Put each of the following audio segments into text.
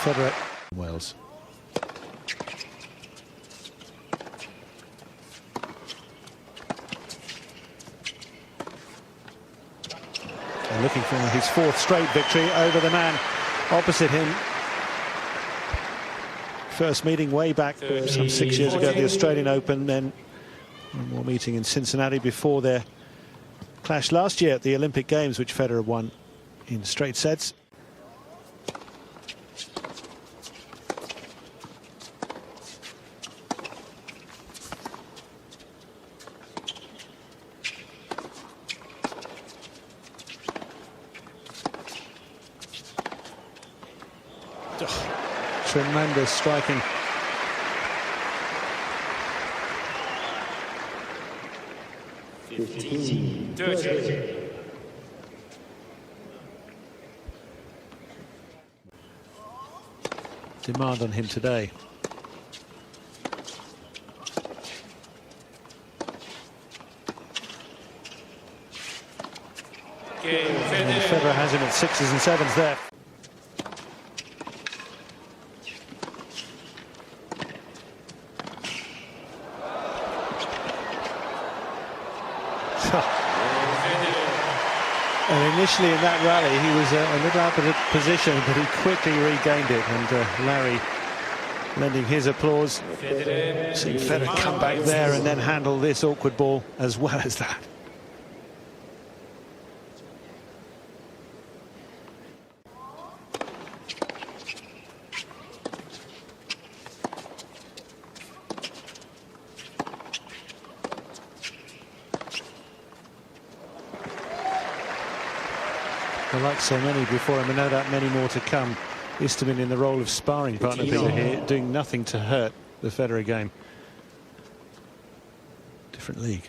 Federer, Wales. And looking for his fourth straight victory over the man opposite him. First meeting way back some 6 years ago at the Australian Open, then one more meeting in Cincinnati before their clash last year at the Olympic Games, which Federer won in straight sets. Tremendous striking. Demand on him today. And Federer has him at 6s and 7s there. And initially in that rally he was a little out of position, but he quickly regained it, and Larry lending his applause. Seeing Federer come back there and then handle this awkward ball as well as that. Well, like so many before him, and no doubt many more to come, Istomin in the role of sparring partner here, doing nothing to hurt the Federer game. Different league.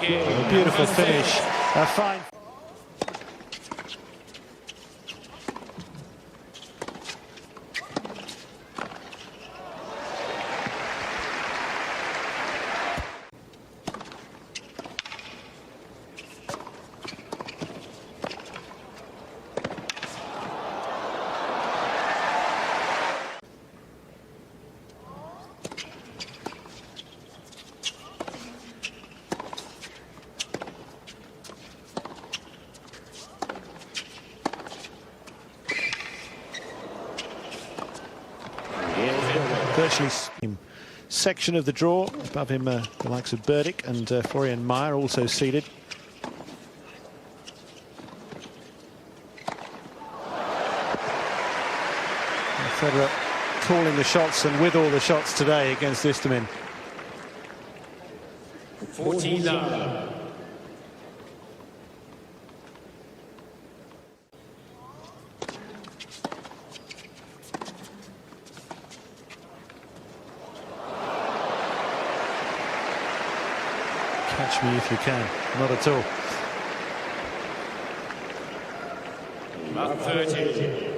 A beautiful finish, a fine. Virtually same section of the draw. Above him the likes of Burdick and Florian Mayer also seated. And Federer calling the shots, and with all the shots today against Istomin. 14-9. Catch me if you can. Not at all. Up 30.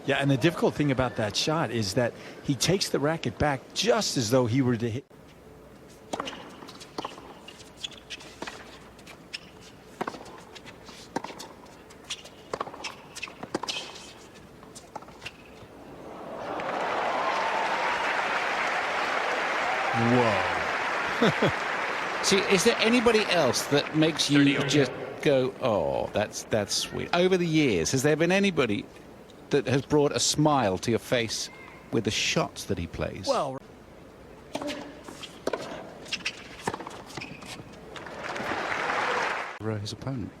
Yeah, and the difficult thing about that shot is that he takes the racket back just as though he were to hit. Whoa. See, is there anybody else that makes you just go, oh, that's sweet? Over the years, has there been anybody that has brought a smile to your face with the shots that he plays? Well, his opponent.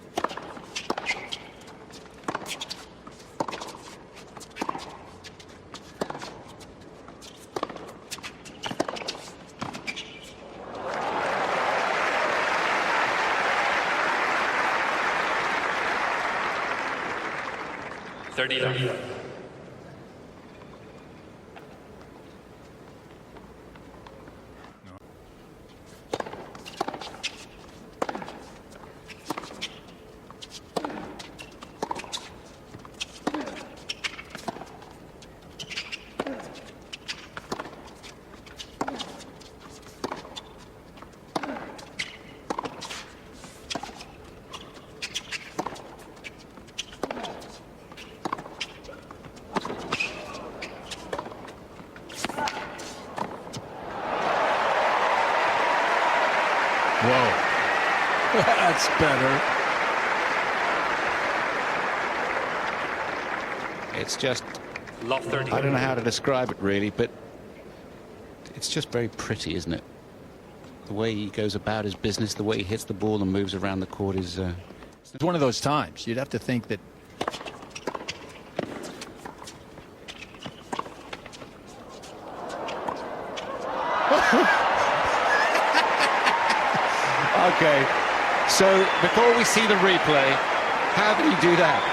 better. It's just, Love 30. I don't know how to describe it really, but it's just very pretty, isn't it? The way he goes about his business, the way he hits the ball and moves around the court is... It's one of those times. You'd have to think that... Okay, so before we see the replay, how did he do that?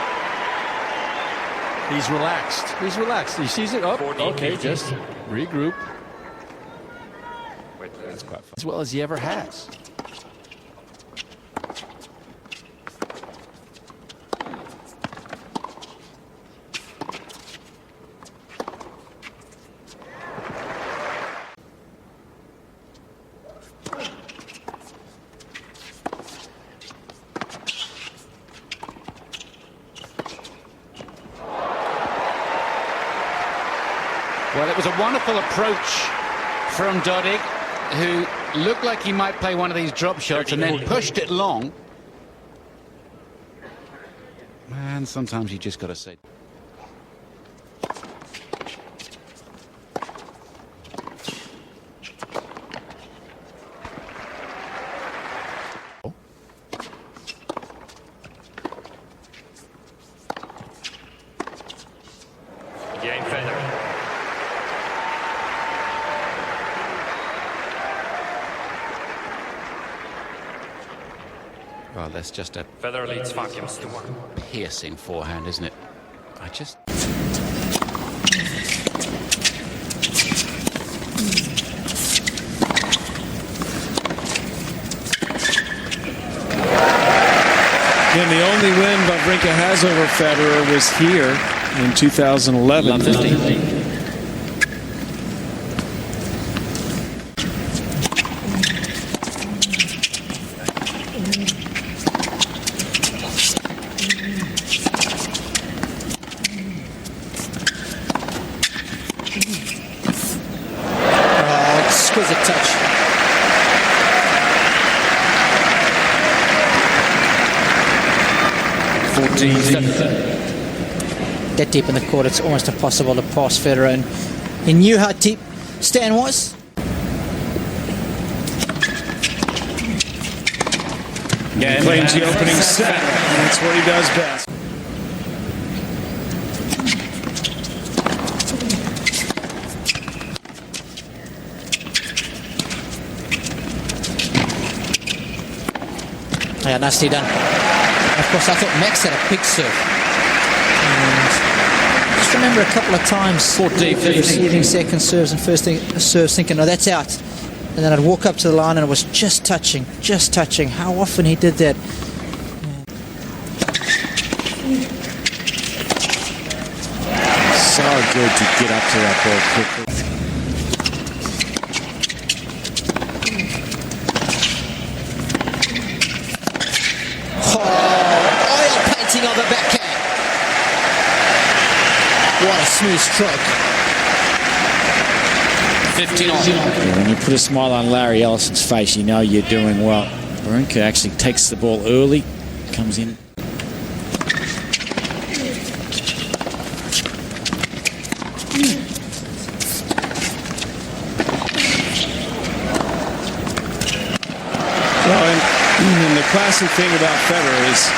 He's relaxed. He's relaxed. He sees it. Oh, 14, okay, 15. just regroup. Wait, that's quite fun. As well as he ever has. Well, it was a wonderful approach from Dodig, who looked like he might play one of these drop shots and then pushed it long. Man, sometimes you just got to say... Game Federer. Well, that's just a Federer leads 5 games to 1. piercing forehand, isn't it? I just... Again, the only win Wawrinka has over Federer was here in 2011. Exquisite touch. That deep in the court, it's almost impossible to pass Federer, and he knew how deep Stan was. Yeah, and claims the opening set. And that's what he does best. Yeah, nicely done. And of course, I thought Max had a quick serve. And just remember a couple of times receiving second serves and first serves thinking, oh, that's out. And then I'd walk up to the line and it was just touching, just touching. How often he did that. So good to get up to that ball quickly. Oil painting on the backhand. What a smooth stroke. 15 on. Yeah, when you put a smile on Larry Ellison's face, you know you're doing well. Wawrinka actually takes the ball early, comes in. Well, and the classic thing about Federer is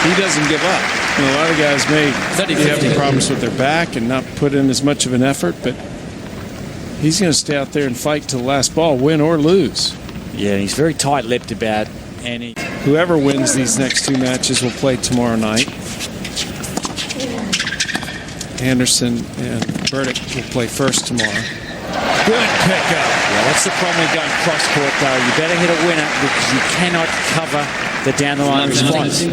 he doesn't give up. And a lot of guys may be having problems with their back and not put in as much of an effort, but he's going to stay out there and fight to the last ball, win or lose. Yeah, he's very tight-lipped about it. And Whoever wins these next two matches will play tomorrow night. Anderson and Burdick will play first tomorrow. good pickup. Yeah, that's the problem with going cross-court, though. You better hit a winner because you cannot cover the down-the-line response.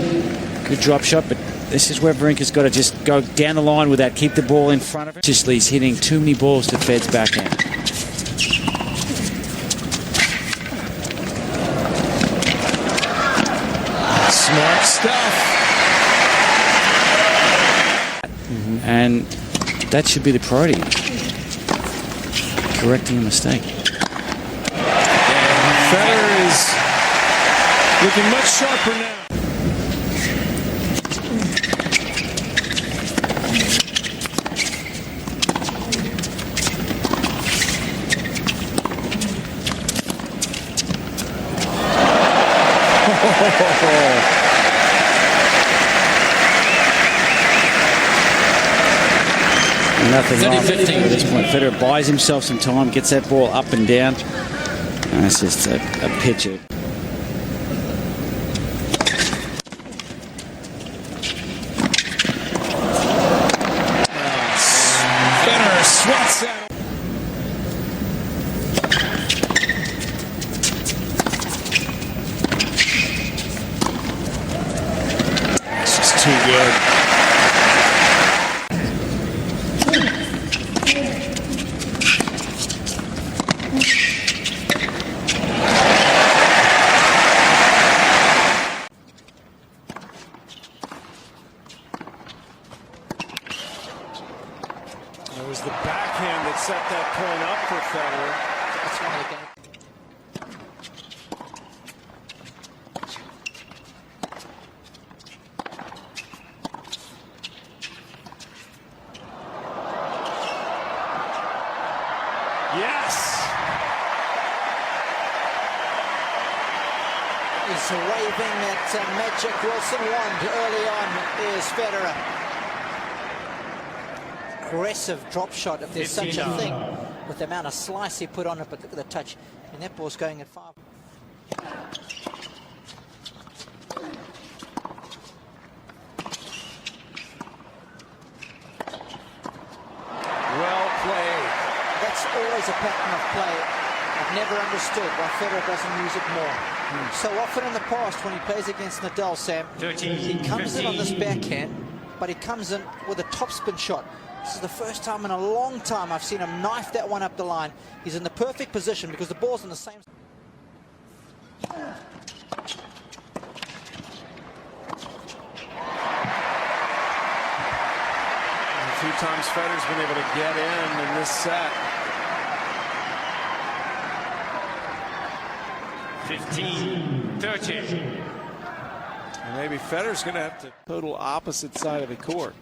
Good drop shot, but this is where Wawrinka's got to just go down the line with that, keep the ball in front of him. Just he's hitting too many balls to Fed's backhand. Smart stuff. And that should be the priority. Correcting a mistake. Federer is Looking much sharper now. Nothing wrong at this point. Federer buys himself some time, gets that ball up and down. And that's just a picture. Federer swats at him. This is too good. It was the backhand that set that point up for Federer. That's one of the games. Yes! He's waving that magic Wilson wand early on. Is Federer. Aggressive drop shot, if there's such a thing, with the amount of slice he put on it, but look at the touch. And that ball's going at 5. Well played. That's always a pattern of play. I've never understood why Federer doesn't use it more. So often in the past when he plays against Nadal, Sam, he comes in on this backhand, but he comes in with a topspin shot. This is the first time in a long time I've seen him knife that one up the line. He's in the perfect position because the ball's in the same... A few times Federer's been able to get in this set. 15-13. And maybe Federer's going to have to total opposite side of the court.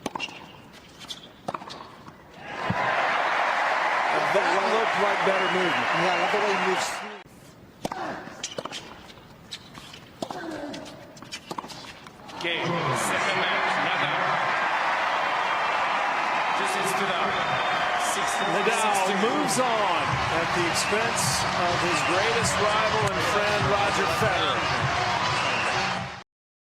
That looked like better movement. Yeah, I love the way he moves through. Game, second match, Nadal. Just stood up. Nadal moves on at the expense of his greatest rival and friend, Roger Federer.